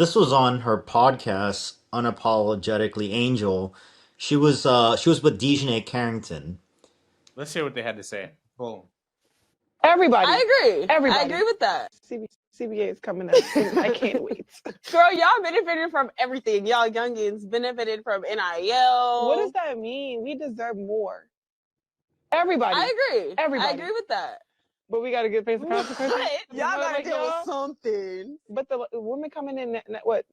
this was on her podcast, Unapologetically Angel. She was with Dejanay Carrington. Let's hear what they had to say. Boom. Everybody. I agree. I Everybody. agree with that. CBA is coming up soon. I can't wait. Girl, y'all benefited from everything. Y'all youngins benefited from NIL. What does that mean? We deserve more. Everybody. I agree. Everybody. I agree with that. But we got to get face the consequences. Y'all gotta Like, deal with something. But the women coming in,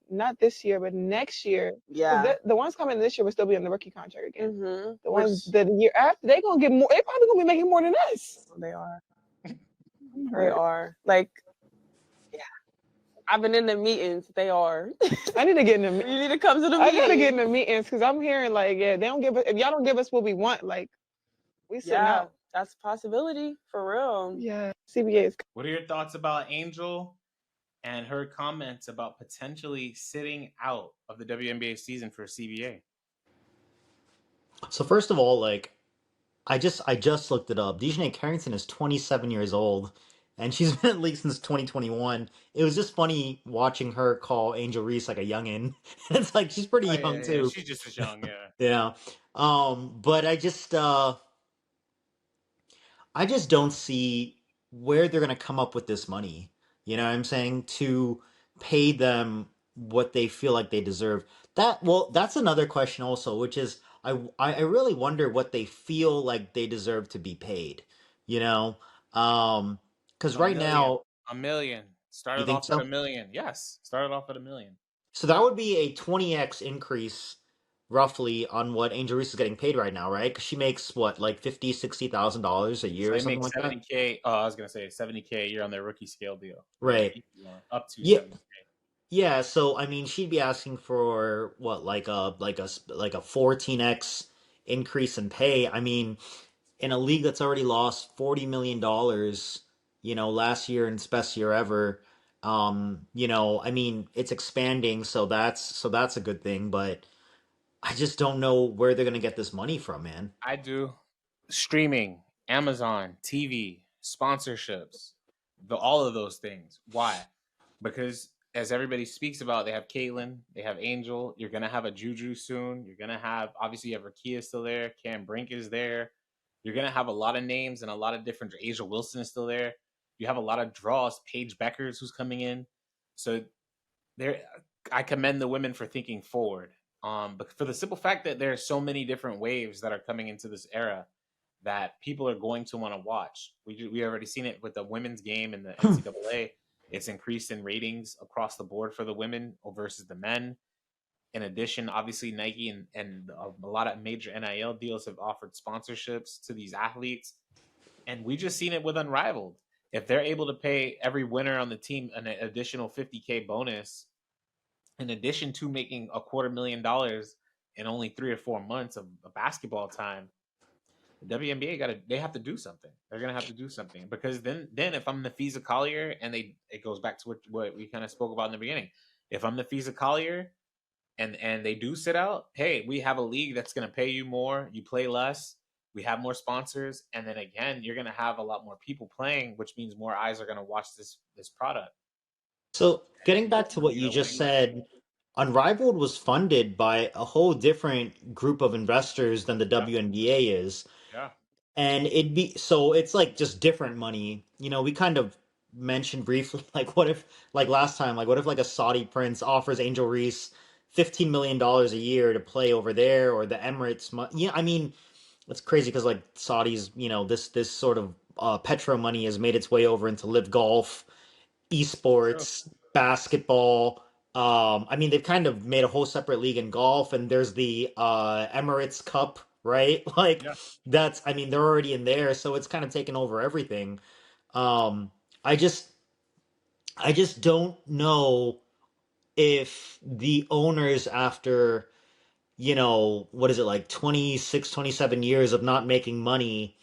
not this year, but next year. Yeah. The ones coming this year will still be on the rookie contract again. Mm-hmm. The ones the year after, they gonna get more. They probably gonna be making more than us. They are. They are. Like, yeah. I've been in the meetings. They are. I need to get in the. You need to come to the I meetings. gotta get in the meetings because I'm hearing like, yeah, they don't give us. If y'all don't give us what we want, like, we sitting out. That's a possibility for real. Yeah, CBA is. What are your thoughts about Angel and her comments about potentially sitting out of the WNBA season for CBA? So first of all, like, I just looked it up. Dejanay Carrington is 27 years old, and she's been in the league since 2021. It was just funny watching her call Angel Reese like a youngin. It's like she's pretty young too. She's just as young, yeah. Yeah. But I just don't see where they're gonna come up with this money. You know what I'm saying? To pay them what they feel like they deserve. That's another question also, which is I really wonder what they feel like they deserve to be paid. You know? Because right now, $1 million. you Started think off at so? $1 million. Yes, started off at $1 million. So that would be a 20x increase roughly on what Angel Reese is getting paid right now, right? Because she makes what, like 50, $60,000 a year So or they something make like that. 70K. Oh, I was gonna say 70K a year on their rookie scale deal. Right. Up to Yeah. 70K. Yeah, so I mean, she'd be asking for what, like a 14x increase in pay. I mean, in a league that's already lost $40 million, last year and its best year ever. I mean, it's expanding, so that's a good thing, but I just don't know where they're gonna get this money from, man. I do. Streaming, Amazon, TV, sponsorships, all of those things. Why? Because as everybody speaks about, they have Caitlin, they have Angel. You're gonna have a Juju soon. You're gonna have, obviously you have Rakia still there. Cam Brink is there. You're gonna have a lot of names and a lot of different. Asia Wilson is still there. You have a lot of draws. Paige Beckers who's coming in. So there, I commend the women for thinking forward. But for the simple fact that there are so many different waves that are coming into this era that people are going to want to watch. We already seen it with the women's game in the NCAA. It's increased in ratings across the board for the women versus the men. In addition, obviously Nike and a lot of major NIL deals have offered sponsorships to these athletes. And we just seen it with Unrivaled. If they're able to pay every winner on the team an additional 50K bonus, in addition to making $250,000 in only 3 or 4 months of basketball time, the WNBA they have to do something. They're gonna have to do something, because then if I'm the Fisa Collier, and it goes back to what we kind of spoke about in the beginning. If I'm the Fisa Collier and they do sit out, hey, we have a league that's gonna pay you more, you play less, we have more sponsors, and then again, you're gonna have a lot more people playing, which means more eyes are gonna watch this product. So, getting back to what you just said, Unrivaled was funded by a whole different group of investors than the WNBA is. Yeah. And it's like just different money. We kind of mentioned briefly, like, what if, like last time, like, what if like a Saudi prince offers Angel Reese $15 million a year to play over there, or the Emirates? Yeah, I mean, it's crazy because like Saudis, this sort of petro money has made its way over into live golf, esports, basketball. I mean, they've kind of made a whole separate league in golf, and there's the Emirates Cup, right? Like, I mean, they're already in there, so it's kind of taken over everything. Um, I just, I just don't know if the owners, after, what is it, like 26, 27 years of not making money,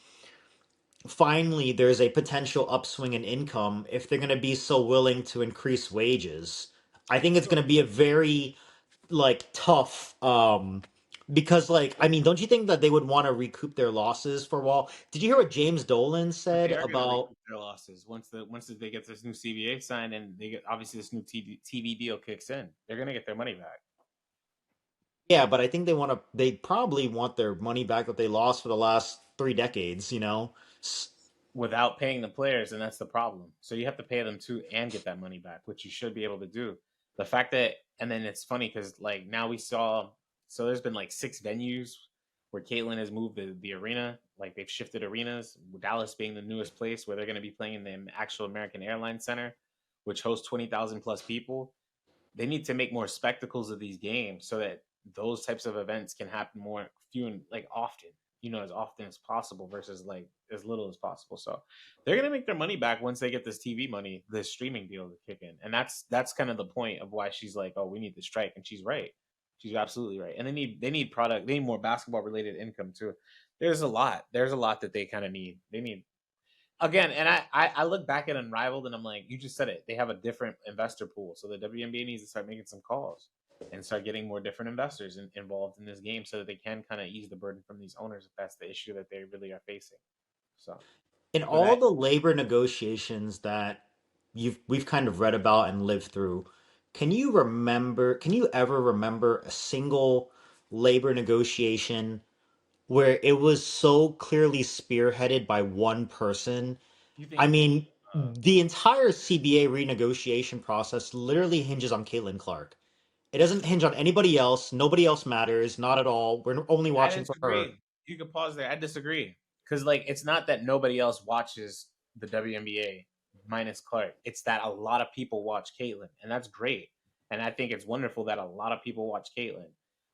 finally there's a potential upswing in income, if they're going to be so willing to increase wages. I think it's going to be a very, like, tough Because, like, I mean, don't you think that they would want to recoup their losses for a while? Did you hear what James Dolan But said they are going to about? recoup their losses once they get this new CBA signed and they get obviously this new TV deal kicks in. They're going to get their money back Yeah, but I think they want to. They probably want their money back that they lost for the last 3 decades. without paying the players, and that's the problem. So you have to pay them too and get that money back, which you should be able to do. The fact that, and then it's funny because like now we saw, so there's been like 6 venues where Caitlyn has moved the arena. Like they've shifted arenas. Dallas being the newest place where they're going to be playing in the actual American Airlines Center, which hosts 20,000 plus people. They need to make more spectacles of these games so that those types of events can happen more few and like often, as often as possible versus like as little as possible. So they're gonna make their money back once they get this TV money, this streaming deal to kick in. And that's kind of the point of why she's like, oh, we need to strike. And she's right. She's absolutely right. And they need product, they need more basketball related income too. There's a lot. There's a lot that they kind of need. They need again, and I look back at Unrivaled and I'm like, you just said it. They have a different investor pool, so the WNBA needs to start making some calls and start getting more different investors involved in this game, so that they can kind of ease the burden from these owners if that's the issue that they really are facing. So, In but all the labor negotiations that we've kind of read about and lived through, can you ever remember a single labor negotiation where it was so clearly spearheaded by one person? you I think? mean, Uh, the entire CBA renegotiation process literally hinges on Caitlin Clark. It doesn't hinge on anybody else. Nobody else matters, not at all. We're only I watching for her. disagree. You could pause there. I disagree because like it's not that nobody else watches the WNBA minus Clark. It's that a lot of people watch Caitlyn, and that's great. And I think it's wonderful that a lot of people watch Caitlyn.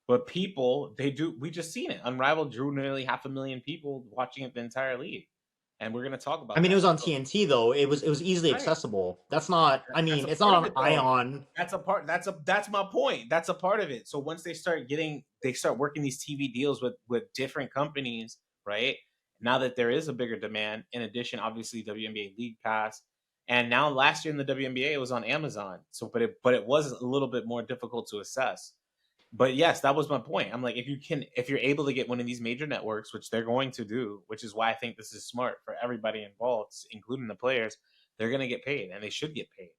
But people, they do. We just seen it. Unrivaled drew nearly 500,000 people watching it the entire league, and we're gonna talk I about mean, it that. was on So, TNT though. It was easily right. accessible. That's not. I That's mean, a it's part of not it on though. Ion. That's a part. That's my point. That's a part of it. So once they start working these TV deals with different companies, right? Now that there is a bigger demand, in addition, obviously WNBA League Pass, and now last year in the WNBA it was on Amazon. So, but it was a little bit more difficult to assess. But yes, that was my point. I'm like, if you're able to get one of these major networks, which they're going to do, which is why I think this is smart for everybody involved, including the players, they're going to get paid, and they should get paid.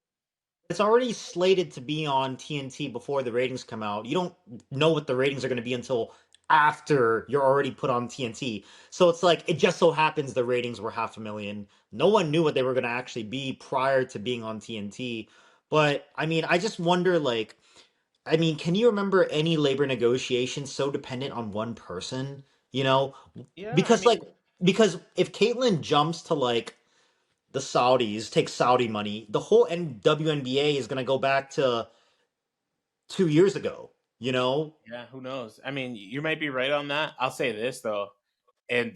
It's already slated to be on TNT before the ratings come out. You don't know what the ratings are going to be until after you're already put on TNT. So it's like it just so happens the ratings were 500,000. No one knew what they were going to actually be prior to being on TNT. But I mean, I just wonder like I mean, can you remember any labor negotiation so dependent on one person? You know, Yeah, I because mean, like because if Caitlyn jumps to like the Saudis, take Saudi money, the whole WNBA is gonna go back to 2 years ago. You know, yeah, who knows? I mean, you might be right on that. I'll say this though, and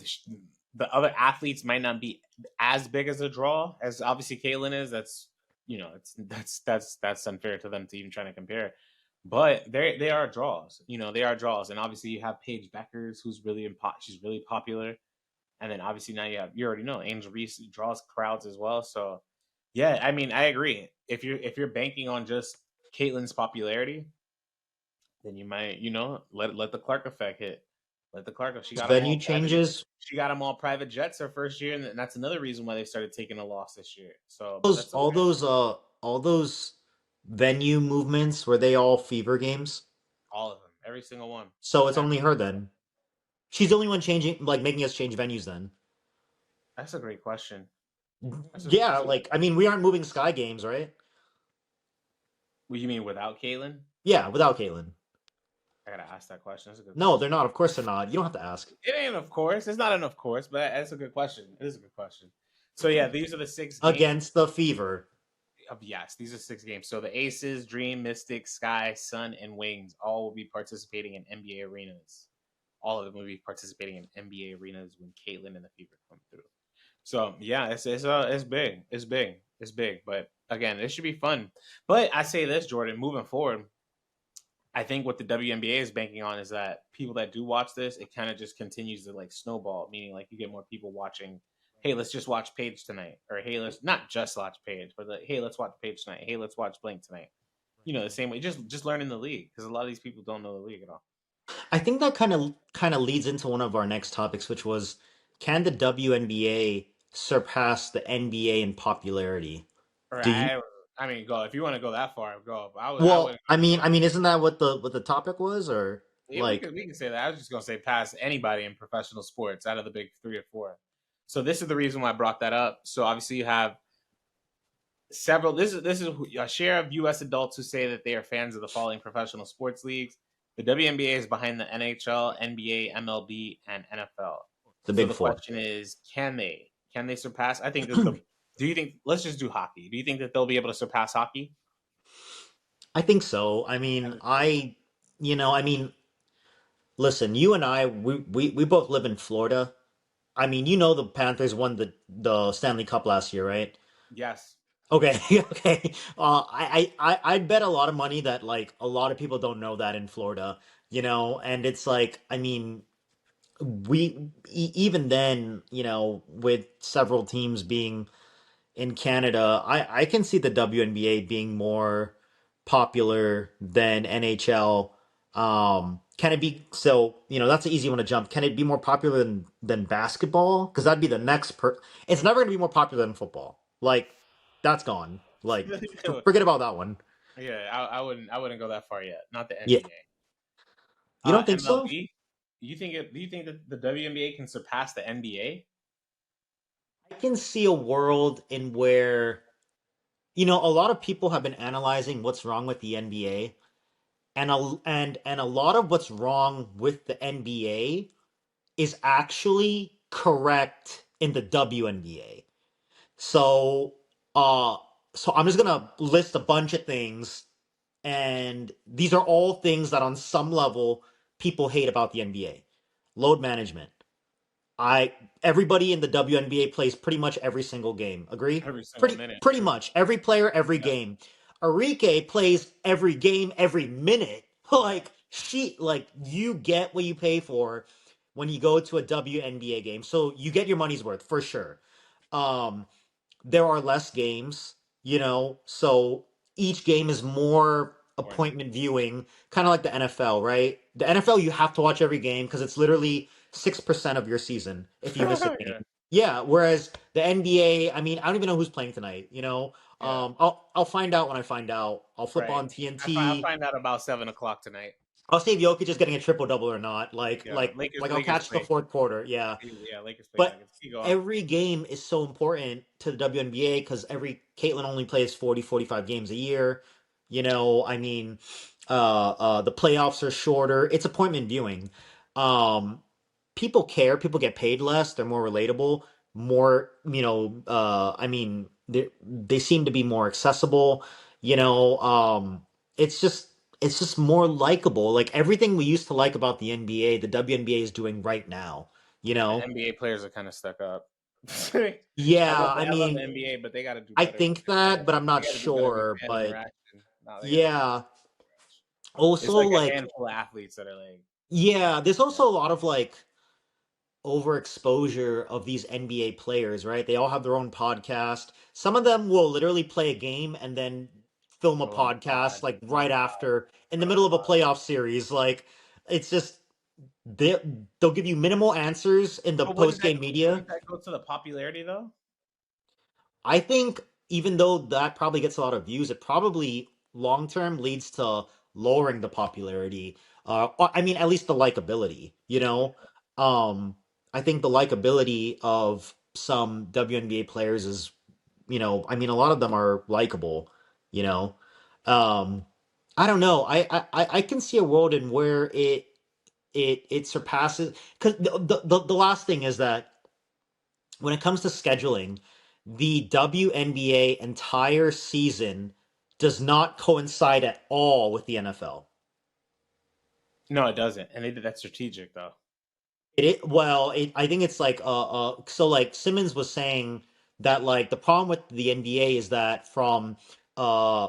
the other athletes might not be as big as a draw as obviously Caitlyn is. That's it's that's unfair to them to even try to compare. But they are draws. They are draws, and obviously you have Paige Beckers, who's really she's really popular, and then obviously now you already know Angel Reese draws crowds as well. So yeah, I mean, I agree. If you're banking on just Caitlyn's popularity, then you might, let the Clark effect hit. Let the Clark. She got them venue all private. changes. She got them all private jets her first year, and that's another reason why they started taking a loss this year. So, but Those that's okay. all those venue movements were they all fever games? All of them, every single one. So it's only Every, her then. She's the only one changing, like making us change venues then. that's a great question. Yeah, That's a. like I mean, we aren't moving Sky Games, right? What you mean without Caitlyn? Yeah, without Caitlyn. I gotta ask that question. That's a good No, they're question. not. Of course they're not. You don't have to ask. It ain't of course. It's not an of course, but that's a good question. It is a good question. So yeah, these are the 6 games. Against the Fever. Yes, these are 6 games. So the Aces, Dream, Mystic, Sky, Sun, and Wings all will be participating in NBA arenas. All of them will be participating in NBA arenas when Caitlyn and the Fever come through. So yeah, it's big, it's big. But again, it should be fun. But I say this, Jordan, moving forward, I think what the WNBA is banking on is that people that do watch this, it kind of just continues to like snowball, meaning like you get more people watching. Hey, let's just watch Paige tonight, or hey, let's not just watch Paige, but like, hey, let's watch Paige tonight. Hey, let's watch Blink tonight. The same way, just learning the league because a lot of these people don't know the league at all. I think that kind of leads into one of our next topics, which was, can the WNBA surpass the NBA in popularity? Do you? Right. I mean, go if you want to go that far, go. I Well, wouldn't go that far. isn't that what the topic was, or Yeah, like we can say that. I was just gonna say pass anybody in professional sports out of the big three or four. So this is the reason why I brought that up. So obviously you have several. This is a share of U.S. adults who say that they are fans of the following professional sports leagues. The WNBA is behind the NHL, NBA, MLB, and NFL. the So Big the Four? question is, can they surpass? I think that the. Do you think? Let's just do hockey. Do you think that they'll be able to surpass hockey? I think so. I mean, listen, you and I, we both live in Florida. I mean, the Panthers won the Stanley Cup last year, right? Yes. Okay, okay. I'd bet a lot of money that like a lot of people don't know that in Florida, and it's like, I mean, even then, with several teams being in Canada, I can see the WNBA being more popular than NHL. Can it be so? That's an easy one to jump. Can it be more popular than basketball? Because that'd be the next per. It's never going to be more popular than football. Like that's gone. Like forget about that one. Yeah, I wouldn't go that far yet. Not the Yeah, NBA. you don't think so? MLB. Do you think that the WNBA can surpass the NBA? I can see a world in where a lot of people have been analyzing what's wrong with the NBA. And a lot of what's wrong with the NBA is actually correct in the WNBA. So uh so I'm just gonna list a bunch of things, and these are all things that on some level people hate about the NBA. Load management. I Everybody in the WNBA plays pretty much every single game. Agree? Every single Pretty minute. pretty True. much every player, every Yep. game. Arike plays every game, every minute. Like you get what you pay for when you go to a WNBA game. So you get your money's worth for sure. Um there are less games, so each game is more Important. appointment viewing, kind of like the NFL, right? The NFL, you have to watch every game because it's literally 6% of your season if you miss a game. Yeah. Yeah, whereas the NBA, I mean, I don't even know who's playing tonight. Yeah. I'll find out when I find out. I'll flip Right. on I TNT. find out about 7 o'clock tonight. I'll see if Jokic is getting a triple double or not. Like Yeah. like like I'll catch the Play. fourth quarter. Yeah. Yeah. Lakers play But nuggets. Keep going. every game is so important to the WNBA because every Caitlin only plays 40-45 games a year. I mean, the playoffs are shorter. It's appointment viewing. Um, People care. People get paid less. They're more relatable. More, I mean, they seem to be more accessible. You know, it's just more likable. Like everything we used to like about the NBA, the WNBA is doing right now. You Yeah, the know, NBA players are kind of stuck up. yeah, I I love the mean, NBA, but they got to do I better with think that, but I'm they not got to do better with sure. fan But interaction. No, they got to do better. yeah, It's also like a like, handful of athletes that are like, yeah, there's yeah, also a lot of like overexposure of these NBA players, right? They all have their own podcast. Some of them will literally play a game and then film a go on the podcast pod. like Oh right wow, after in the right on the middle of a pod. playoff series. Like it's just they they'll give you minimal answers in the But post game media. wouldn't that go to the popularity though? I think even though that probably gets a lot of views, it probably long term leads to lowering the popularity. Or, I mean, at least the likability. Um, I think the likability of some WNBA players is, I mean, a lot of them are likable. You know, um, I don't know. I can see a world in where it surpasses because the last thing is that when it comes to scheduling, the WNBA entire season does not coincide at all with the NFL. No, it doesn't, and they did that strategic though. I think it's like so like Simmons was saying that like the problem with the NBA is that from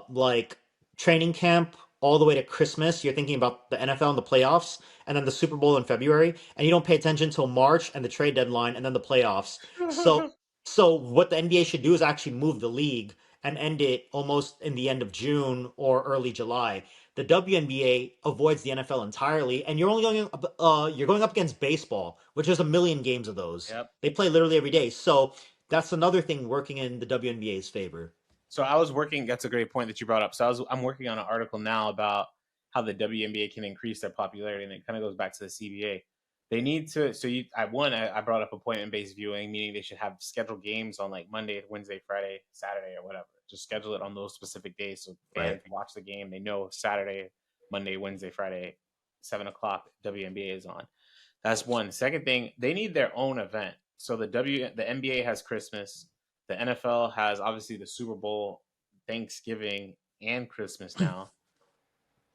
like training camp all the way to Christmas, you're thinking about the NFL and the playoffs, and then the Super Bowl in February, and you don't pay attention till March and the trade deadline, and then the playoffs. So what the NBA should do is actually move the league and end it almost in the end of June or early July. The WNBA avoids the NFL entirely, and you're going up against baseball, which is a million games of those. Yep. They play literally every day. So that's another thing working in the WNBA's favor. So I was working. That's a great point that you brought up. So I'm working on an article now about how the WNBA can increase their popularity, and it kind of goes back to the CBA. They need to. So I brought up appointment-based viewing, meaning they should have scheduled games on like Monday, Wednesday, Friday, Saturday, or whatever. Just schedule it on those specific days so fans watch the game. They know Saturday, Monday, Wednesday, Friday, 7:00 WNBA is on. That's one. Second thing, they need their own event. So the NBA has Christmas. The NFL has obviously the Super Bowl, Thanksgiving, and Christmas now.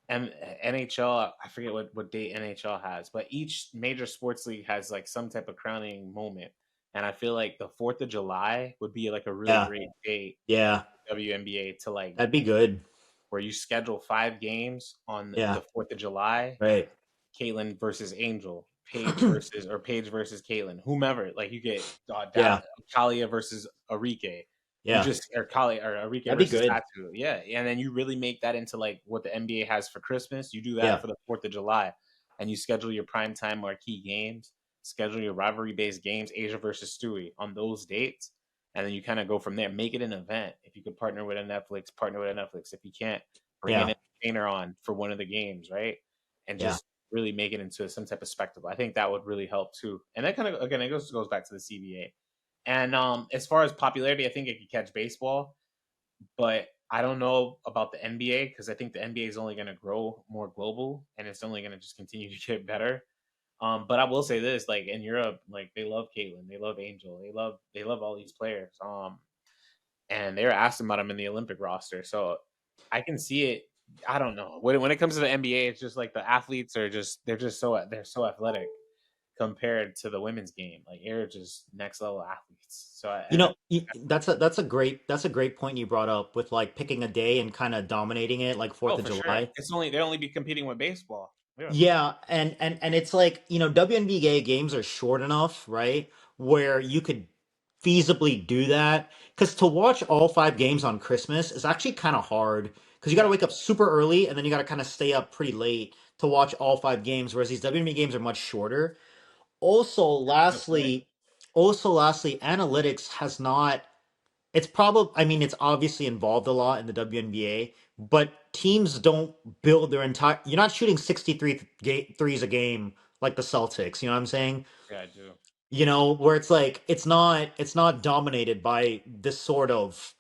And NHL, I forget what date NHL has, but each major sports league has like some type of crowning moment. And I feel like the 4th of July would be like a really great date. Yeah. WNBA to like That'd be good. Where you schedule 5 games on the 4th of July. Right. Caitlin versus Angel, Paige versus Caitlin, whomever. Like you get Kalia versus Arike. Yeah. Or Arike That'd be versus good. Tatu. Yeah. And then you really make that into like what the NBA has for Christmas. You do that for the 4th of July. And you schedule your primetime marquee games, schedule your rivalry-based games, Asia versus Stewie on those dates. And then you kind of go from there. Make it an event. If you could partner with a Netflix, partner with a Netflix. If you can't, bring an entertainer on for one of the games, right? And just really make it into some type of spectacle. I think that would really help too. And that kind of, again, it goes back to the CBA. And as far as popularity, I think it could catch baseball. But I don't know about the NBA because I think the NBA is only going to grow more global and it's only going to just continue to get better. But I will say this, like in Europe, like they love Caitlin, they love Angel, they love all these players. And they're asking about them in the Olympic roster. So I can see it. I don't know. When it comes to the NBA, it's just like the athletes are they're so athletic compared to the women's game. Like they're just next level athletes. So that's a great point you brought up with like picking a day and kind of dominating it, like 4th of July. Sure. They'll only be competing with baseball. Yeah, and it's like, WNBA games are short enough, right? Where you could feasibly do that. Because to watch all 5 games on Christmas is actually kind of hard. Because you got to wake up super early and then you got to kind of stay up pretty late to watch all 5 games. Whereas these WNBA games are much shorter. Also, lastly, analytics has not. It's it's obviously involved a lot in the WNBA, but teams don't build their entire. You're not shooting 63 threes a game like the Celtics. You know what I'm saying? Yeah, I do. Where it's like it's not dominated by this sort of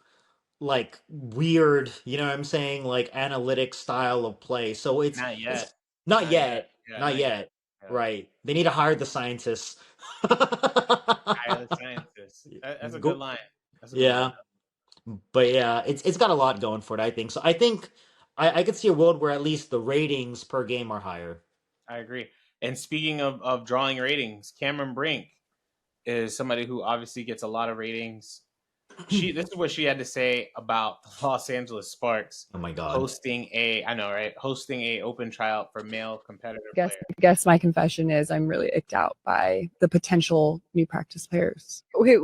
like weird, you know what I'm saying, like analytic style of play. So it's not yet. It's, not yet. Yeah, not yet. Yeah. Right. They need to hire the scientists. Hire the scientists. That's a good line. That's a good line. But yeah, it's got a lot going for it, I think. So I think I could see a world where at least the ratings per game are higher. I agree. And speaking of drawing ratings, Cameron Brink is somebody who obviously gets a lot of ratings. This is what she had to say about the Los Angeles Sparks. Oh my God. Hosting a open tryout for male competitor players. I guess my confession is I'm really icked out by the potential new practice players. Okay,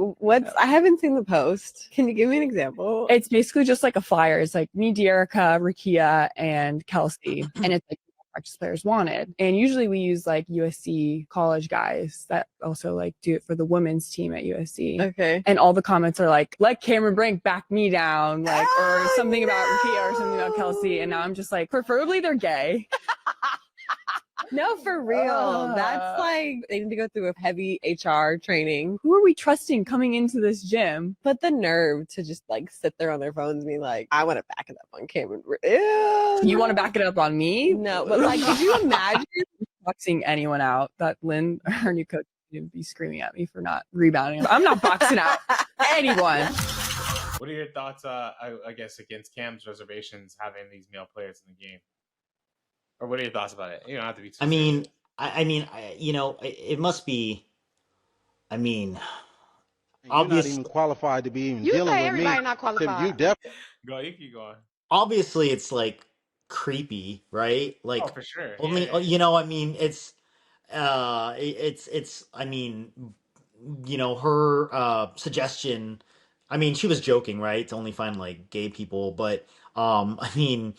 I haven't seen the post. Can you give me an example? It's basically just like a flyer. It's like me, Dearica, Rakia, and Kelsey. And it's like practice players wanted. And usually we use like USC college guys that also like do it for the women's team at USC. Okay. And all the comments are like, let Cameron Brink back me down, like, or something about Rakia or something about Kelsey. And now I'm just like, preferably they're gay. No, for real. That's like, they need to go through a heavy HR training. Who are we trusting coming into this gym? But the nerve to just like sit there on their phones and be like, I want to back it up on Cameron. Ew. You want to back it up on me? No, but like, could you imagine boxing anyone out? That Lynn, our new coach, would be screaming at me for not rebounding. I'm not boxing out anyone. What are your thoughts, I guess, against Cam's reservations having these male players in the game? Or what are your thoughts about it? You don't have to be specific. It must be. You're not even qualified to be even dealing with me. Not qualified. You definitely. Go, you keep going. Obviously, it's like creepy, right? Like, for sure. It's. Her suggestion I mean, she was joking, right? To only find like gay people, but I mean,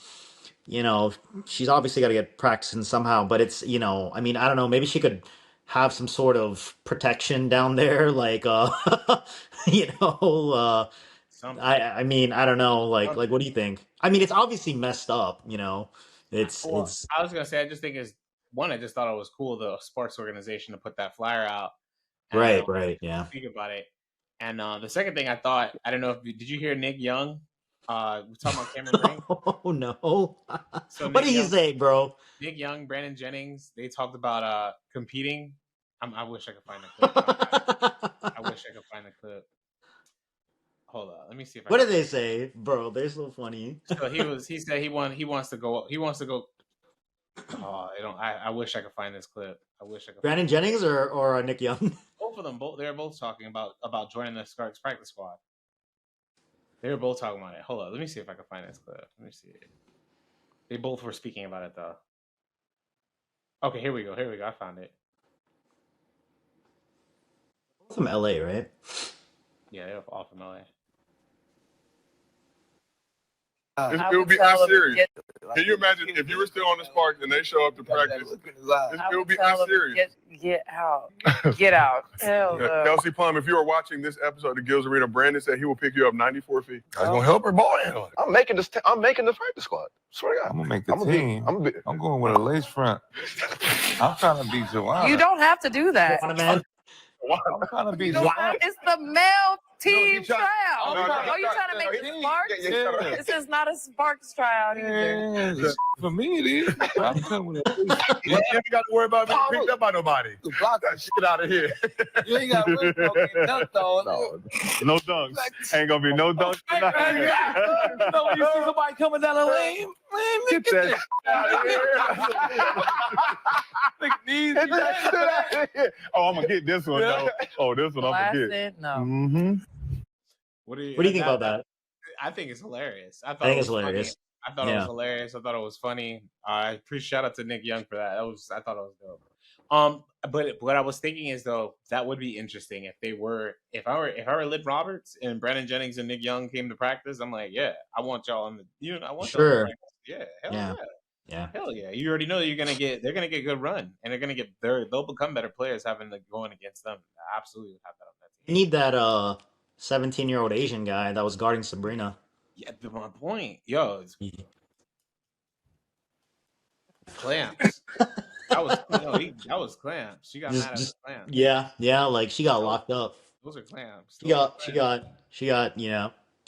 you know, she's obviously got to get practicing somehow. But it's, I mean, I don't know. Maybe she could have some sort of protection down there, like, you know, Something. I mean, I don't know, like, Something. what do you think? I mean, it's obviously messed up, Well, it's I was gonna say, I just think it's one. I just thought it was cool, the sports organization, to put that flyer out and right, yeah. speak about it. And the second thing I thought, I don't know if did you hear Nick Young? We're talking about Cameron Brink. Oh no. So What did he say, bro? Nick Young, Brandon Jennings, they talked about competing. I wish I could find the clip. I wish I could find the clip. Hold on, let me see if I. What did they say, bro? They're so funny. So he said he wants to go. Oh, I wish I could find this clip. I wish I could. Brandon Jennings or Nick Young? Both of them, they're both talking about joining the Sparks practice squad. They were both talking about it. Hold on, let me see if I can find this clip. Let me see. They both were speaking about it though. Okay, here we go. I found it. From LA, right? Yeah, they're all from LA. It would be unserious. Can you imagine if you were still on the Sparks and they show up to practice? It would be unserious. Get out. Get out. Hell no. Kelsey Plum, if you are watching this episode of the Gills Arena, Brandon said he will pick you up 94 feet. I was gonna help her ball handling. I'm making the practice squad. Swear to God. I'm gonna make the team. I'm going with a lace front. I'm trying to beat Joanna. You don't have to do that. Man. I'm trying to beat Joanna. It's the male team tryout. Are you trying to make it it Sparks? Yeah. This is not a Sparks tryout either. Yeah, for me it is. I'm coming with a lace front. You ain't got to worry about being picked up by nobody. Block that shit out of here. You ain't got to worry about getting dunked on. No dunks. Ain't gonna be no dunks tonight. You know when you see somebody coming down the lane, man, Get that out of here. Oh, I'm gonna get this one though. Oh, this one I'm gonna get. No. Mm-hmm. What do you think about that? I think it's hilarious. I think it's hilarious. Funny. I thought it was hilarious. I thought it was funny. I appreciate shout out to Nick Young for that. I thought it was dope. But what I was thinking is though that would be interesting if I were Lib Roberts and Brandon Jennings and Nick Young came to practice. I'm like, yeah, I want y'all on the I want y'all on the practice. Yeah, hell yeah. You already know they're gonna get good run and they'll become better players having going against them. I absolutely have that on that team. You need that 17-year-old Asian guy that was guarding Sabrina. Yeah, my point. Yo, clamps. That was clamps. She got mad at the clamps. Yeah, like she got locked up. Those are clamps. She got,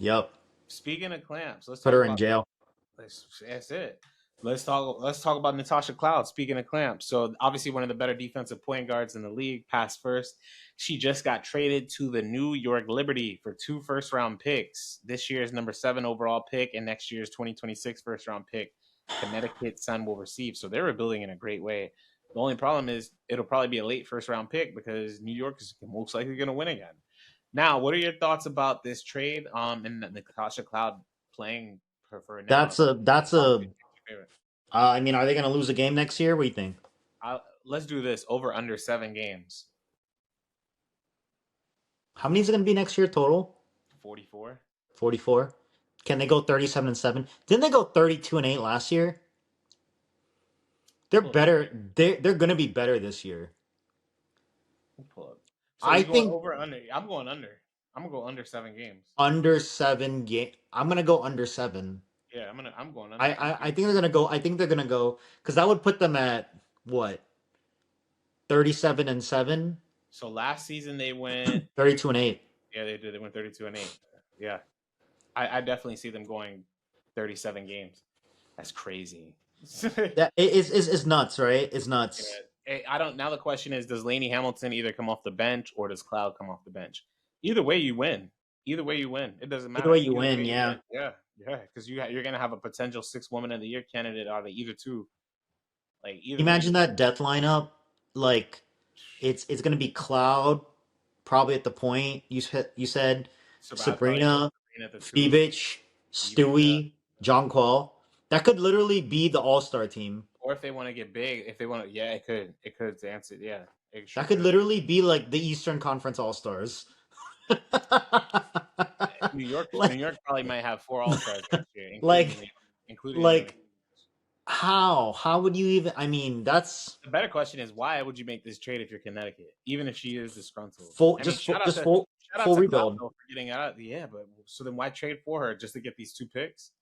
yep. Speaking of clamps, let's put her in jail. That's it. Let's talk about Natasha Cloud. Speaking of clamps, so obviously one of the better defensive point guards in the league, passed first. She just got traded to the New York Liberty for 2 first-round picks. This year's number 7 overall pick and next year's 2026 first-round pick. Connecticut Sun will receive. So they're rebuilding in a great way. The only problem is it'll probably be a late first-round pick because New York is most likely going to win again. Now, what are your thoughts about this trade? And Natasha Cloud playing for now? That's a. I mean, are they going to lose a game next year? What do you think? Let's do this over under 7 games. How many is it going to be next year total? 44. 44. Can they go 37-7? Didn't they go 32-8 last year? They're better. They're going to be better this year. Pull up. So I think over under. I'm going under. I'm gonna go under 7 games. Under 7 game. I'm gonna go under 7. Yeah, I'm going under. I think they're gonna go. I think they're gonna go because that would put them at what? 37-7. So last season they went 32-8. Yeah, they did. They went 32-8. Yeah, I definitely see them going 37 games. That's crazy. That is nuts, right? It's nuts. Yeah. I don't. Now the question is, does Lainey Hamilton either come off the bench or does Cloud come off the bench? Either way, you win. It doesn't matter. Either way, you win. Yeah. Because you're gonna have a potential 6th Woman of the Year candidate out of either two. Imagine that death lineup. Like, it's gonna be Cloud, probably at the point. You said Sabrina, Phoebich, Stewie, John Quall. That could literally be the All-Star team. Or if they want to get big, it could. It could answer. Yeah, that could literally be like the Eastern Conference All-Stars. New York Like, probably might have 4 All-Stars next year, like, including the young. like, how would you even? I mean, that's The better question is, why would you make this trade if you're Connecticut, even if she is disgruntled? full, I mean, just full, shout out full to Cloud rebuild. though for getting out. Yeah, but so then why trade for her just to get these 2 picks?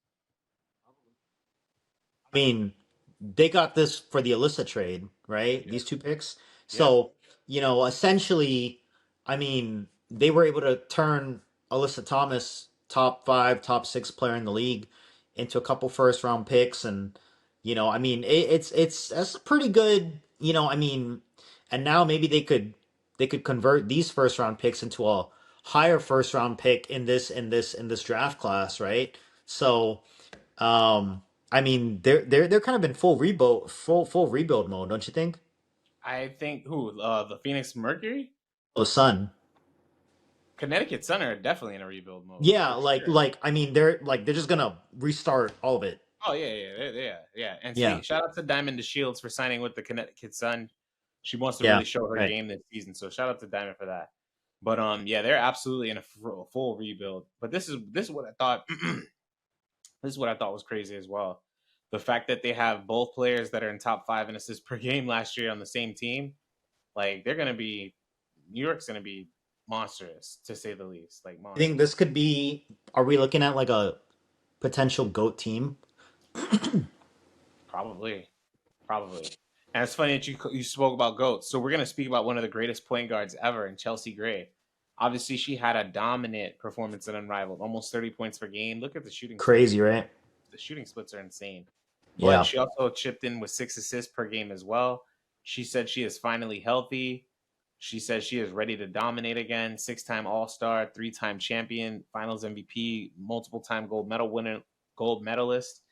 I mean, they got this for the Alyssa trade, right? Yeah. These 2 picks. Yeah. So, essentially, I mean, they were able to turn Alyssa Thomas, top 5, top 6 player in the league, into a couple first round picks. And, I mean, that's pretty good, I mean, and now maybe they could convert these first round picks into a higher first round pick in this draft class, right? So, I mean, they're kind of in full rebuild mode, don't you think? I think the Phoenix Mercury, The Sun. Connecticut Sun are definitely in a rebuild mode. Yeah, For like sure. I mean, they're just gonna restart all of it. Oh yeah. And Yeah. shout out to Diamond DeShields for signing with the Connecticut Sun. She wants to Yeah, really show her right. game this season, so shout out to Diamond for that. But yeah, they're absolutely in a full rebuild. But this is what I thought. This is what I thought was crazy as well. The fact that they have both players that are in top 5 in assists per game last year on the same team, like New York's gonna be monstrous to say the least. Like I monstrous. think this could be. Are we looking at like a potential GOAT team? Probably. And it's funny that you spoke about GOATs. So we're going to speak about one of the greatest point guards ever in Chelsea Gray. Obviously, she had a dominant performance and unrivaled, almost 30 points per game. Look at the shooting. Crazy, right? The shooting splits are insane. Yeah. But she also chipped in with 6 assists per game as well. She said she is finally healthy. She says she is ready to dominate again. 6-time All-Star, 3-time champion, Finals MVP, multiple-time gold medalist.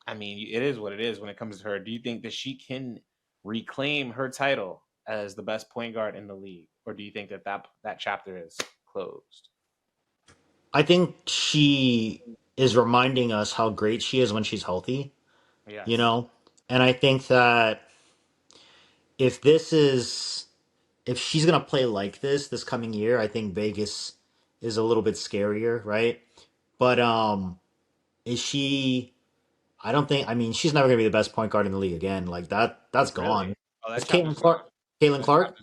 I mean, it is what it is when it comes to her. Do you think that she can reclaim her title as the best point guard in the league, or do you think that chapter is closed? I think she is reminding us how great she is when she's healthy. Yes. And I think that if she's gonna play like this coming year, I think Vegas is a little bit scarier, right? But is she? I don't think. I mean, she's never gonna be the best point guard in the league again. Like that. That's gone. Really? Oh, It's that chapter's gone. Caitlin Clark.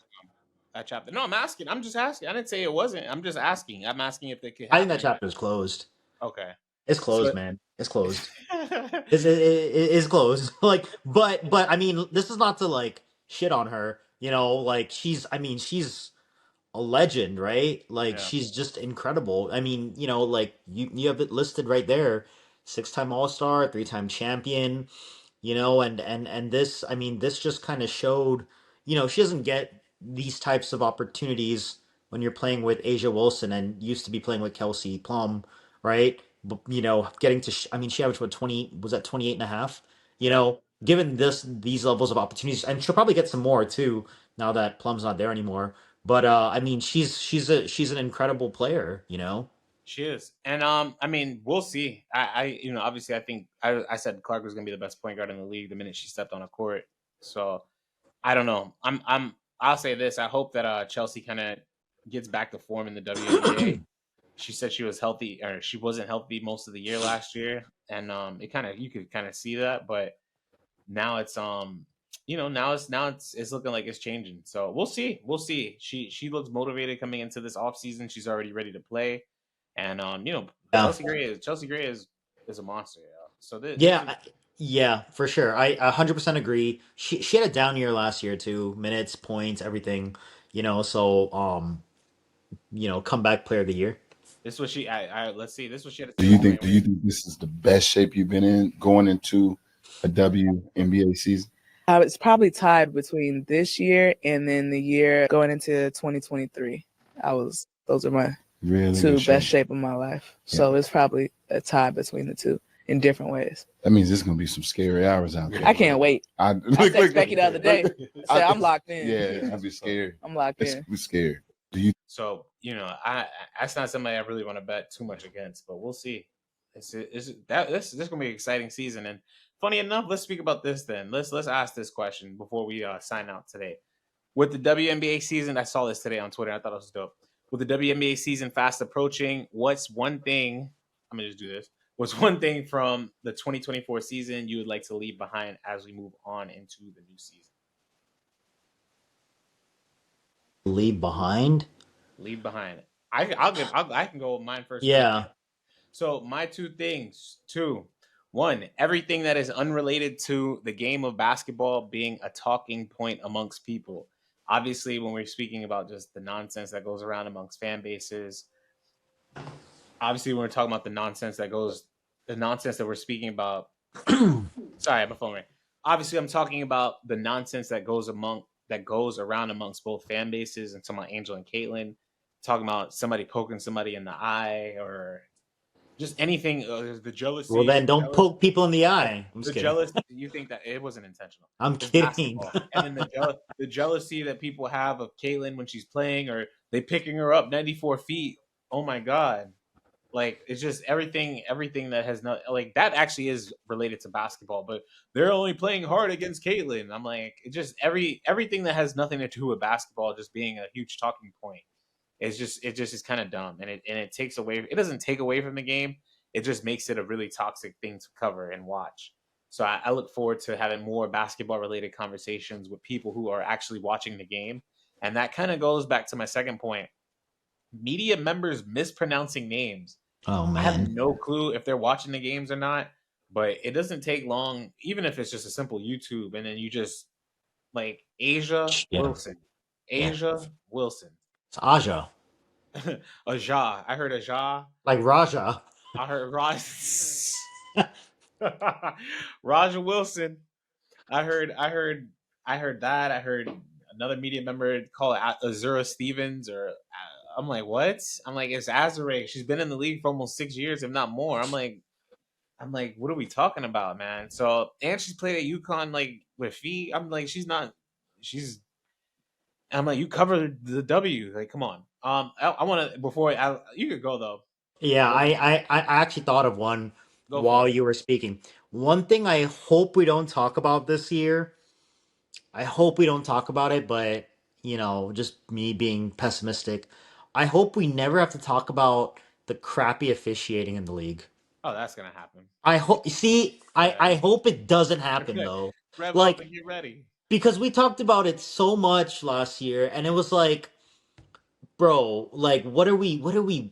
That chapter. No, I'm asking. I'm just asking. I didn't say it wasn't. I'm just asking. I'm asking if they could. I think that chapter is closed. Okay. It's closed, man. It's closed. It's closed. But I mean, this is not to like shit on her. Like she's a legend, right? Like she's just incredible. I mean, like you have it listed right there. 6-time All-Star, 3-time champion, and this, I mean, this just kind of showed, she doesn't get these types of opportunities when you're playing with Asia Wilson and used to be playing with Kelsey Plum, right? But, getting to, I mean, she averaged what, 20, was that 28 and a half? Given these levels of opportunities, and she'll probably get some more too, now that Plum's not there anymore. But I mean, she's an incredible player, She is, and I mean, we'll see. Obviously, I think I said Clark was going to be the best point guard in the league the minute she stepped on a court. So I don't know. I'll say this. I hope that Chelsea kind of gets back to form in the WNBA. She said she was healthy, or she wasn't healthy most of the year last year, and you could kind of see that. But now it's now it's looking like it's changing. So we'll see. She looks motivated coming into this offseason. She's already ready to play. And Chelsea Gray is a monster. So yeah, for sure. I 100% agree. She had a down year last year too, minutes, points, everything. So comeback player of the year. This is what she. Let's see. This is what she had. Do you think this is the best shape you've been in going into a WNBA season? It's probably tied between this year and then the year going into 2023. Those are my two best shape of my life. So it's probably a tie between the two in different ways. That means there's gonna be some scary hours out there. I can't wait. I texted Becky the other day. Said I'm locked in. Yeah, I'd be scared. I'm locked in. I'm scared. Do you? So that's not somebody I really want to bet too much against, but we'll see. This is gonna be an exciting season. And funny enough, let's speak about this then. Let's ask this question before we sign out today. With the WNBA season, I saw this today on Twitter. I thought it was dope. with the WNBA season fast approaching, what's one thing? I'm gonna just do this. What's one thing from the 2024 season you would like to leave behind as we move on into the new season? Leave behind? Leave behind. I can go with mine first. Yeah. So my two things. One, everything that is unrelated to the game of basketball being a talking point amongst people. Obviously, when we're speaking about just the nonsense that goes around amongst fan bases, obviously when we're talking about the nonsense that we're speaking about. Sorry, my phone rang. Obviously, I'm talking about the nonsense that goes around amongst both fan bases, and talking about Angel and Caitlin, talking about somebody poking somebody in the eye or just anything. The jealousy. Well, then don't poke people in the eye. I'm just kidding. You think that it wasn't intentional? I'm kidding. And then the jealousy that people have of Caitlin when she's playing, or they picking her up 94 feet. Oh my God. Like, it's just everything that has not, like, that actually is related to basketball, but they're only playing hard against Caitlin. I'm like, it just everything that has nothing to do with basketball just being a huge talking point. It just is kind of dumb, and it takes away. It doesn't take away from the game. It just makes it a really toxic thing to cover and watch. So I look forward to having more basketball related conversations with people who are actually watching the game, and that kind of goes back to my second point. Media members mispronouncing names. Oh man, I have no clue if they're watching the games or not, but it doesn't take long, even if it's just a simple YouTube, and then you just like Wilson. Wilson. It's Aja. Aja. I heard Aja. Like Raja. I heard Raja Wilson. I heard that. I heard another media member call it Azura Stevens, or I'm like, what? I'm like, it's Azure. She's been in the league for almost 6 years, if not more. I'm like, what are we talking about, man? So, and she's played at UConn, like, with Fee. I'm like, I'm like, you covered the W. Like, come on. I want to, you could go, though. Yeah, I actually thought of one while you were speaking. One thing I hope we don't talk about this year, I hope we don't talk about it, but, just me being pessimistic, I hope we never have to talk about the crappy officiating in the league. Oh, that's gonna happen. I hope. See, I hope it doesn't happen though. Get ready. Because we talked about it so much last year, and it was like, bro, like, what are we?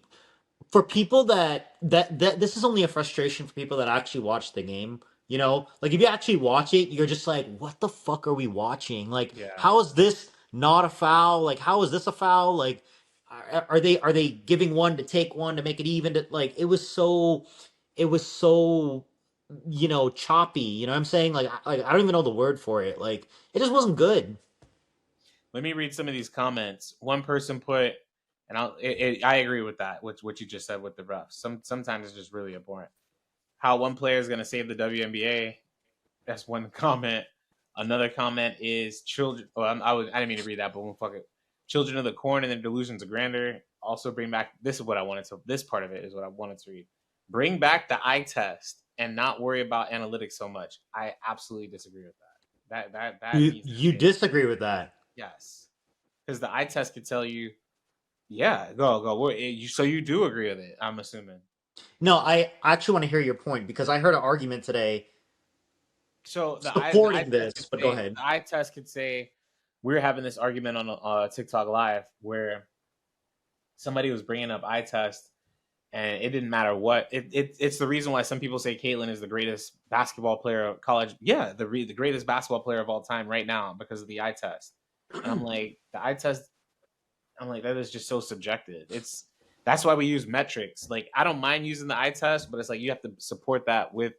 For people that this is only a frustration for people that actually watch the game. Like, if you actually watch it, you're just like, what the fuck are we watching? Like, how is this not a foul? Like, how is this a foul? Like, are they giving one to take one to make it even? Like, it was so choppy. You know what I'm saying? Like I don't even know the word for it. Like, it just wasn't good. Let me read some of these comments. One person put, and I agree with that, what you just said with the refs. Sometimes it's just really abhorrent. How one player is going to save the WNBA. That's one comment. Another comment is children. Oh, I didn't mean to read that, but fuck it. Children of the corn and their delusions of grandeur. Also bring back. This part of it is what I wanted to read. Bring back the eye test and not worry about analytics so much. I absolutely disagree with that. You disagree with that? Yes, because the eye test could tell you. Yeah, go. So you do agree with it? I'm assuming. No, I actually want to hear your point, because I heard an argument today. So supporting this, but go ahead. The eye test could say, we were having this argument on TikTok Live where somebody was bringing up eye test, and it didn't matter what. It's the reason why some people say Caitlin is the greatest basketball player of college. Yeah, the greatest basketball player of all time right now because of the eye test. And I'm like, the eye test. I'm like, that is just so subjective. That's why we use metrics. Like, I don't mind using the eye test, but it's like you have to support that with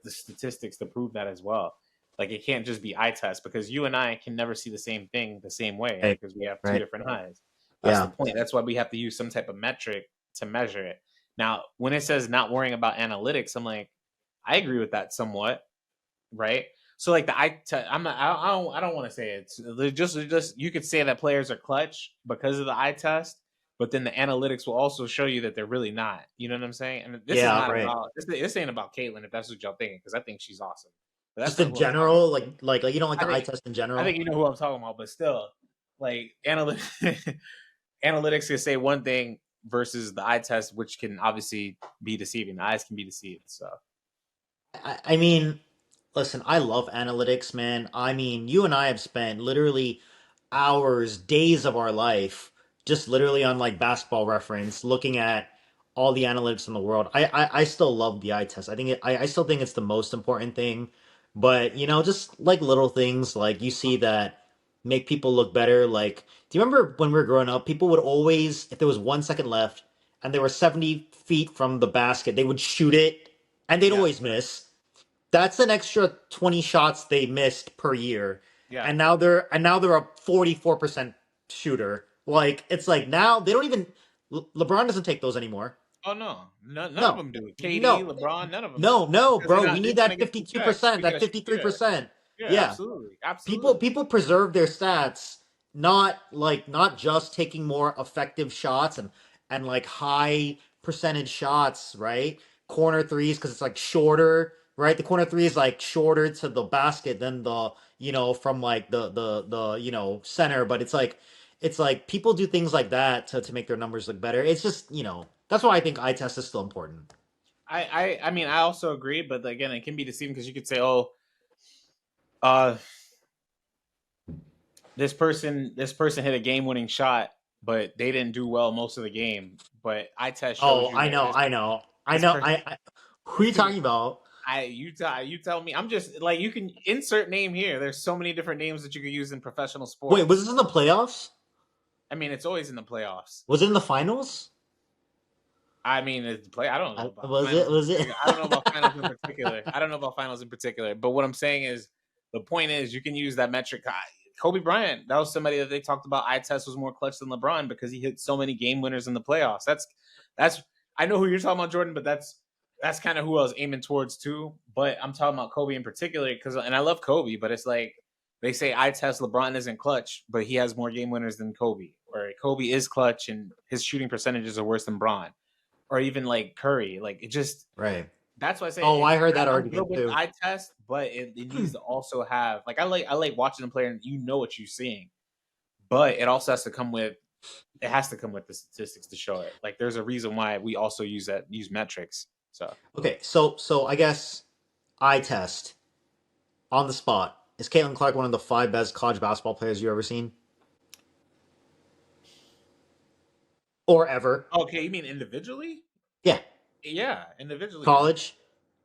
the statistics to prove that as well. Like, it can't just be eye test, because you and I can never see the same thing the same way because we have two different eyes. That's the point. That's why we have to use some type of metric to measure it. Now, when it says not worrying about analytics, I'm like, I agree with that somewhat, right? So, like, the eye test, I don't want to say it. Just you could say that players are clutch because of the eye test, but then the analytics will also show you that they're really not. You know what I'm saying? And this is not about this ain't about Caitlin, if that's what y'all thinking, because I think she's awesome. But that's just in general, like you don't like the eye test in general. I think you know who I'm talking about, but still, like, analytics. analytics can say one thing versus the eye test, which can obviously be deceiving. The eyes can be deceived. So, I mean, listen, I love analytics, man. I mean, you and I have spent literally hours, days of our life just literally on like basketball reference looking at all the analytics in the world. I still love the eye test. I still think it's the most important thing. But, just like little things like you see that make people look better. Like, do you remember when we were growing up, people would always, if there was 1 second left and they were 70 feet from the basket, they would shoot it and they'd always miss. That's an extra 20 shots they missed per year. yeah. And now they're a 44% shooter. Like it's like now they don't even LeBron doesn't take those anymore. Oh no, none No. of them do. KD, No. LeBron, none of them. No, Because bro. We need that 52%, that 53%. Yeah, Yeah. absolutely. People preserve their stats, not just taking more effective shots and like high percentage shots, right? Corner threes because it's like shorter, right? The corner three is like shorter to the basket than the from like the center, but it's like people do things like that to make their numbers look better. It's just that's why I think eye test is still important. I mean, I also agree, but again, it can be deceiving because you could say, this person hit a game-winning shot, but they didn't do well most of the game. But eye test shows I know. Who are you talking about? You tell me. I'm just like, you can insert name here. There's so many different names that you could use in professional sports. Wait, was this in the playoffs? I mean, it's always in the playoffs. Was it in the finals? I mean, it's play. I don't know. About Was it? I don't know about finals in particular. But what I'm saying is, the point is, you can use that metric. Kobe Bryant, that was somebody that they talked about. Eye test was more clutch than LeBron because he hit so many game winners in the playoffs. That's. I know who you're talking about, Jordan, but that's kind of who I was aiming towards too. But I'm talking about Kobe in particular and I love Kobe, but it's like they say eye test LeBron isn't clutch, but he has more game winners than Kobe. Or Kobe is clutch and his shooting percentages are worse than Bron. Or even like Curry, like it just right. That's why I say. Oh, I heard that argument too. Eye test, but it needs to also have like I like watching the player and you know what you're seeing, but it also has to come with the statistics to show it. Like there's a reason why we also use metrics. So okay, so I guess eye test on the spot. Is Caitlin Clark one of the 5 best college basketball players you've ever seen? Or ever? Okay, you mean individually? Yeah. Yeah, individually. College?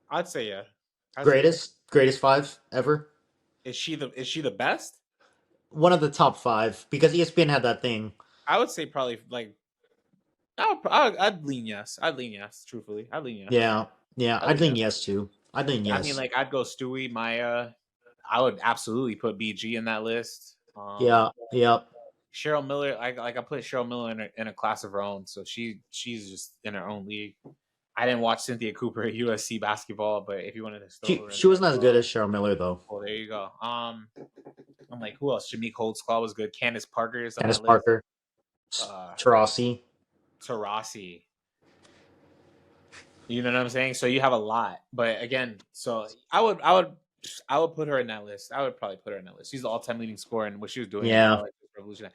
I'd say yeah. Greatest 5 ever? Is she the best? One of the top 5 because ESPN had that thing. I would say probably like I'd lean yes. Truthfully, I'd lean yes. Yeah. I'd lean yes too. I'd lean yes. I mean, like I'd go Stewie, Maya. I would absolutely put BG in that list. Yeah. Cheryl Miller, I put Cheryl Miller in a class of her own, so she's just in her own league. I didn't watch Cynthia Cooper at USC basketball, but if you wanted to, she wasn't as good as Cheryl Miller though. Oh, there you go. I'm like, who else? Jameek Holdsclaw was good. Candace Parker is on Candace that Parker. Tarasi. You know what I'm saying? So you have a lot, but again, so I would put her in that list. I would probably put her in that list. She's the all-time leading scorer in what she was doing. Yeah.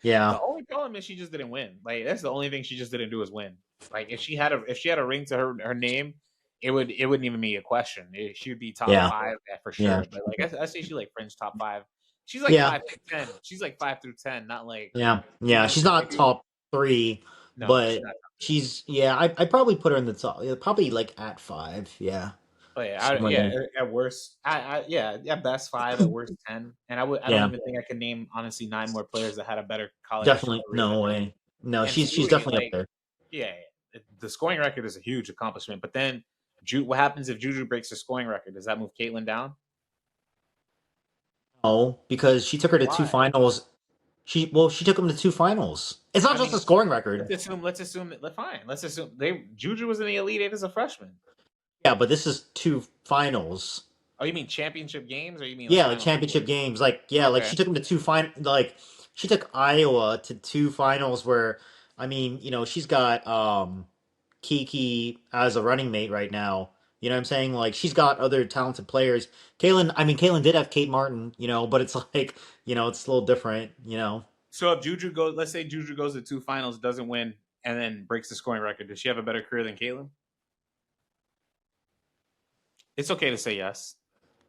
Yeah. The only problem is she just didn't win. Like that's the only thing she just didn't do is win. Like if she had a ring to her name, it wouldn't even be a question. She would be top 5 for sure. Yeah. But like I say, she like fringe top 5. She's like 5 through 10. She's like 5 through 10, not like She's not top 3, no, but she's I'd probably put her in the top. Probably like at 5. Yeah. But at worst, at best 5, at worst 10, and I don't even think I can name honestly 9 more players that had a better college. Definitely, no way. No, she's definitely up there. Yeah, the scoring record is a huge accomplishment. But then, what happens if Juju breaks her scoring record? Does that move Caitlin down? No, because she took her to 2 finals. She took them to 2 finals. It's not just a scoring record. Let's assume that fine. Let's assume Juju was in the Elite 8 as a freshman. Yeah, but this is 2 finals. Oh, you mean championship games, or you mean like championship games? Like like she took them to 2 like she took Iowa to 2 finals. Where I mean, she's got Kiki as a running mate right now. You know what I'm saying? Like she's got other talented players. Caitlin did have Kate Martin. But it's like it's a little different. So if Juju goes, let's say Juju goes to 2 finals, doesn't win, and then breaks the scoring record, does she have a better career than Caitlin? It's okay to say yes.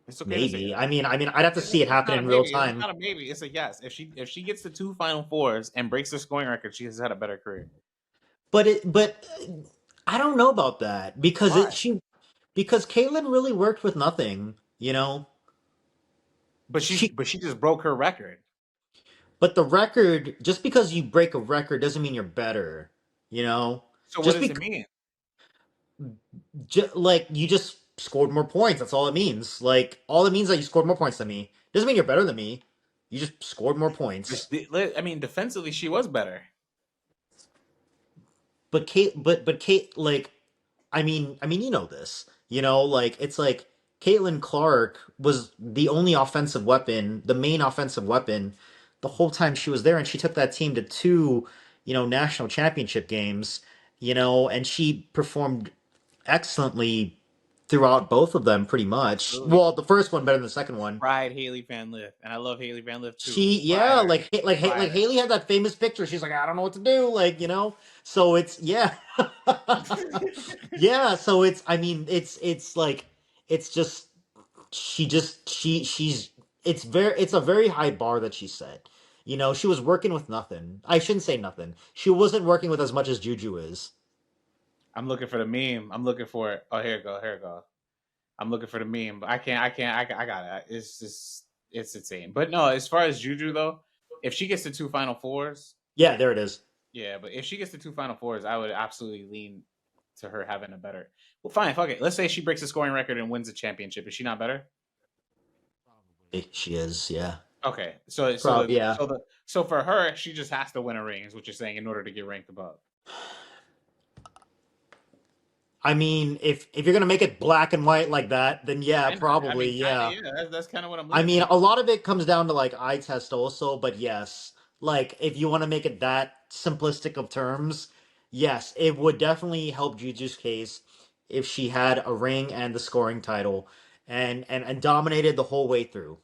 It's okay to say Maybe. yes. I mean, I'd have to see it happen not a in real maybe. It's time. not a maybe. It's a yes. If she gets to 2 Final Fours and breaks the scoring record, she has had a better career. But I don't know about that because Why? because Caitlyn really worked with nothing, you know. But she just broke her record. But the record, just because you break a record doesn't mean you're better, you know. So what Just does it mean? like you just scored more points. That's all it means. Like all it means is that you scored more points than me. Doesn't mean you're better than me. You just scored more points. I mean, defensively, she was better. But Kate, like, you know this. You know, like it's like Caitlin Clark was the only offensive weapon, the main offensive weapon, the whole time she was there, and she took that team to 2, national championship games. And she performed excellently throughout both of them, pretty much. Absolutely. Well, the first one better than the second one. Fried Haley Van Lith, and I love Haley Van Lith too. Like Haley had that famous picture. She's like, I don't know what to do, like So it's yeah. So it's like it's just she's it's a very high bar that she set. She was working with nothing. I shouldn't say nothing. She wasn't working with as much as Juju is. I'm looking for the meme. I'm looking for it. Oh, here it go. I'm looking for the meme, but I got it. It's insane. But no, as far as Juju though, if she gets to 2 Final Fours, yeah, there it is. Yeah, but if she gets to 2 Final Fours, I would absolutely lean to her having a better. Well, fine, fuck it. Let's say she breaks the scoring record and wins the championship. Is she not better? She is, yeah. Okay, so for her, she just has to win a ring, is what you're saying, in order to get ranked above. I mean, if you're gonna make it black and white like that, then yeah, probably, yeah. That's kind of what I'm. I mean, a lot of it comes down to like eye test also, but yes, like if you want to make it that simplistic of terms, yes, it would definitely help Juju's case if she had a ring and the scoring title, and dominated the whole way through.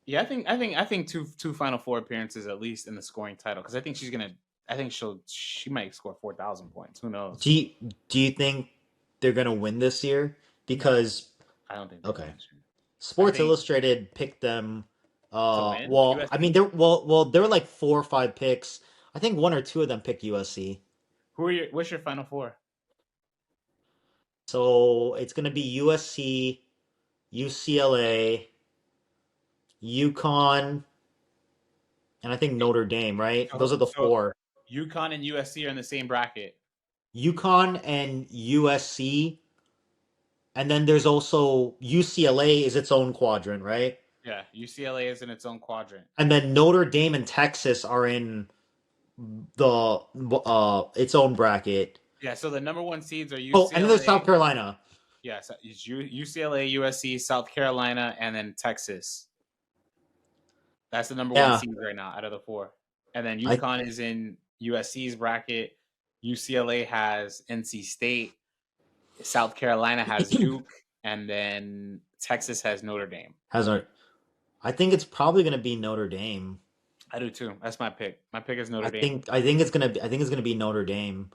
Yeah, I think two Final Four appearances at least in the scoring title, because I think she might score 4,000 points. Who knows? Do you think they're gonna win this year? Because I don't think. Okay. Sports Illustrated picked them. Well, I mean, there were like 4 or 5 picks. I think 1 or 2 of them picked USC. What's your Final Four? So it's gonna be USC, UCLA, UConn, and I think Notre Dame. Right? Those are the 4. UConn and USC are in the same bracket. UConn and USC, and then there's also UCLA is its own quadrant, right? Yeah, UCLA is in its own quadrant. And then Notre Dame and Texas are in the its own bracket. Yeah, so the number 1 seeds are UCLA. Oh, and then there's South Carolina. Yes, it's UCLA, USC, South Carolina, and then Texas. That's the number 1 seed right now out of the 4. And then UConn is in USC's bracket. UCLA has NC State. South Carolina has Duke, and then Texas has Notre Dame. I think it's probably going to be Notre Dame. I do too. That's my pick. My pick is Notre Dame. I think it's gonna be Notre Dame.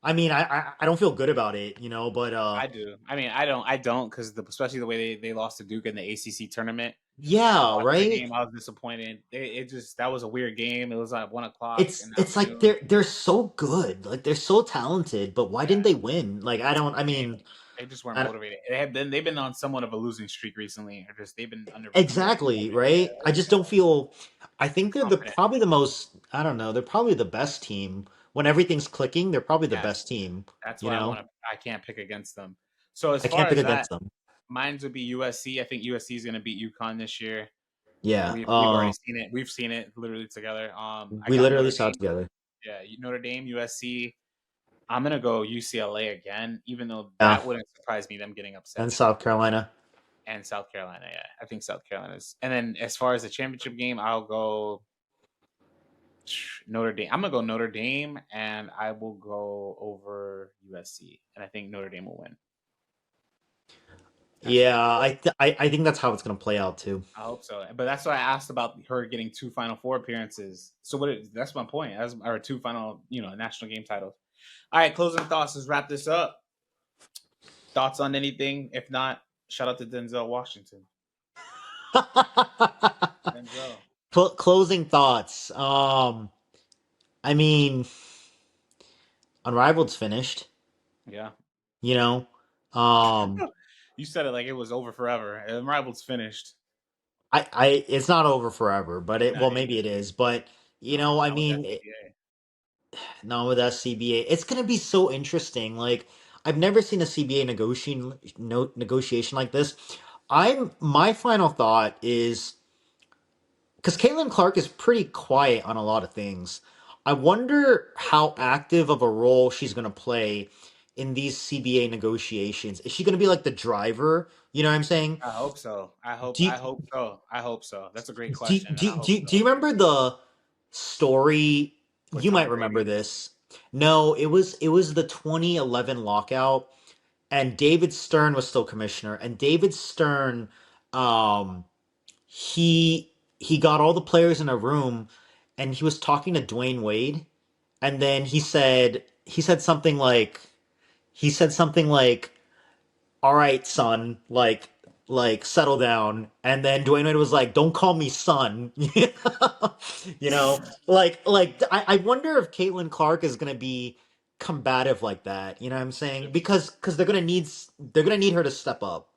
I mean, I don't feel good about it, but I do. I mean, I don't because especially the way they lost to Duke in the ACC tournament. Yeah, right. Game, I was disappointed. That was a weird game. It was like 1:00. It's like they're so good, like they're so talented, but why didn't they win? Like they just weren't motivated. They've been on somewhat of a losing streak recently, or just they've been under. Exactly, right? I just don't feel. I think they're probably the most. I don't know. They're probably the best team when everything's clicking. They're probably the best team. That's why I can't pick against them. So as far as against them. Mine would be USC. I think USC is going to beat UConn this year. Yeah, we've already seen it. We've seen it literally together. We literally saw it together. Yeah, Notre Dame, USC. I'm gonna go UCLA again, even though that wouldn't surprise me. Them getting upset. And South Carolina. Yeah, I think South Carolina's. And then as far as the championship game, I'll go Notre Dame. I'm gonna go Notre Dame, and I will go over USC, and I think Notre Dame will win. Yeah, I think that's how it's gonna play out too. I hope so. But that's why I asked about her getting 2 Final Four appearances. So that's my point. As our 2 final, national game titles. All right, closing thoughts. Let's wrap this up. Thoughts on anything? If not, shout out to Denzel Washington. Denzel. Closing thoughts. I mean, Unrivaled's finished. Yeah. You know, you said it like it was over forever. Unrivaled's finished. It's not over forever, but maybe it is. But I mean, not with that CBA. It's gonna be so interesting. Like, I've never seen a CBA negotiation like this. My final thought is, because Caitlin Clark is pretty quiet on a lot of things. I wonder how active of a role she's going to play in these CBA negotiations. Is she going to be like the driver? You know what I'm saying? I hope so. I hope so. That's a great Do, question. do you remember the story? With You Tom might remember Brady? this. No, it was the 2011 lockout, and David Stern was still commissioner, and David Stern, um, he got all the players in a room, and he was talking to Dwayne Wade, and then he said something like, "All right, son, settle down." And then Dwayne Wade was like, "Don't call me son." I wonder if Caitlin Clark is gonna be combative like that. You know what I'm saying? Because they're gonna need her to step up.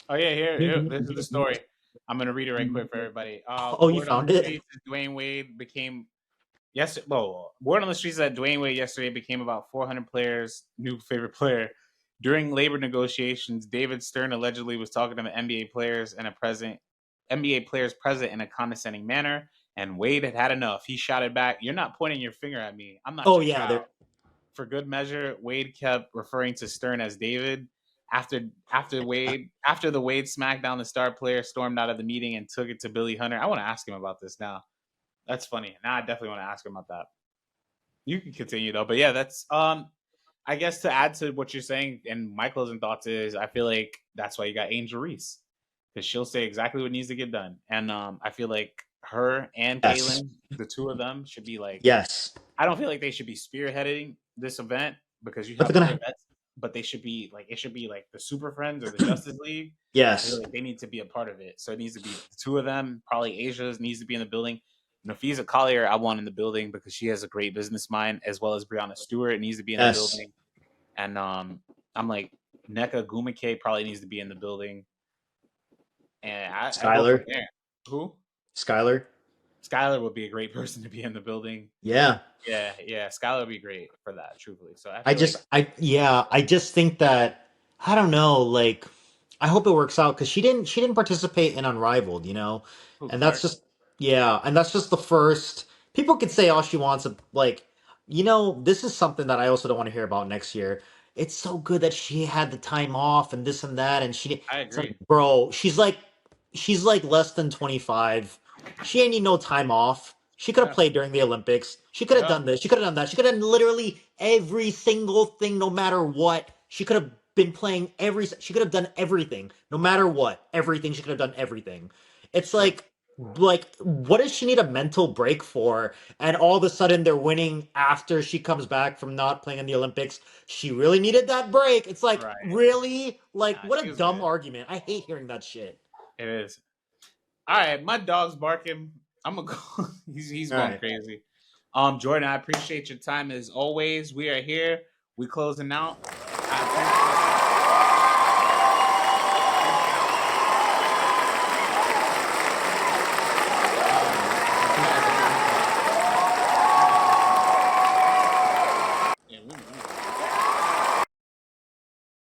Oh yeah, here. This is the story. I'm gonna read it right quick for everybody. Oh, you Word on found the it? streets is Dwayne Wade became word on the streets that Dwayne Wade yesterday became about 400 players' new favorite player. During labor negotiations, David Stern allegedly was talking to the NBA players present in a condescending manner, and Wade had enough. He shouted back, "You're not pointing your finger at me. I'm not Oh your yeah, child." For good measure, Wade kept referring to Stern as David. After the Wade smackdown, the star player stormed out of the meeting and took it to Billy Hunter. I want to ask him about this now. That's funny. Now I definitely want to ask him about that. You can continue though, but yeah, that's I guess to add to what you're saying, and my closing thoughts is, I feel like that's why you got Angel Reese, because she'll say exactly what needs to get done, and I feel like her and Yes. Caitlin, the two of them, should be like. Yes. I don't feel like they should be spearheading this event because you But have they're other gonna. vets, but they should be like it should be like the Super Friends or the Justice League. I Yes. feel like they need to be a part of it. So it needs to be the two of them. Probably Asia needs to be in the building. Nafisa Collier, I want in the building because she has a great business mind, as well as Brianna Stewart needs to be in the Yes. building. And I'm like Nneka Gumake probably needs to be in the building. And I go from Skylar. there. Who? Skylar. Skylar would be a great person to be in the building. Yeah. Yeah. Skylar would be great for that, truthfully. So I just think that, I don't know, like, I hope it works out, because she didn't participate in Unrivaled, Who, and Clark? that's just the first. People could say all she wants, like, this is something that I also don't want to hear about next year. It's so good that she had the time off and this and that, and I it's like, agree. bro, she's like less than 25. She ain't need no time off. She could have played during the Olympics. She could have done this. She could have done that. She could have done literally every single thing, no matter what. She could have been playing she could have done everything, no matter what. Everything. She could have done everything. It's like, what does she need a mental break for? And all of a sudden they're winning after she comes back from not playing in the Olympics. She really needed that break. It's like, really? Like, what a dumb argument. I hate hearing that shit. It is. All right, my dog's barking. I'm gonna go. He's going crazy. Jordan, I appreciate your time as always. We are here. We closing out.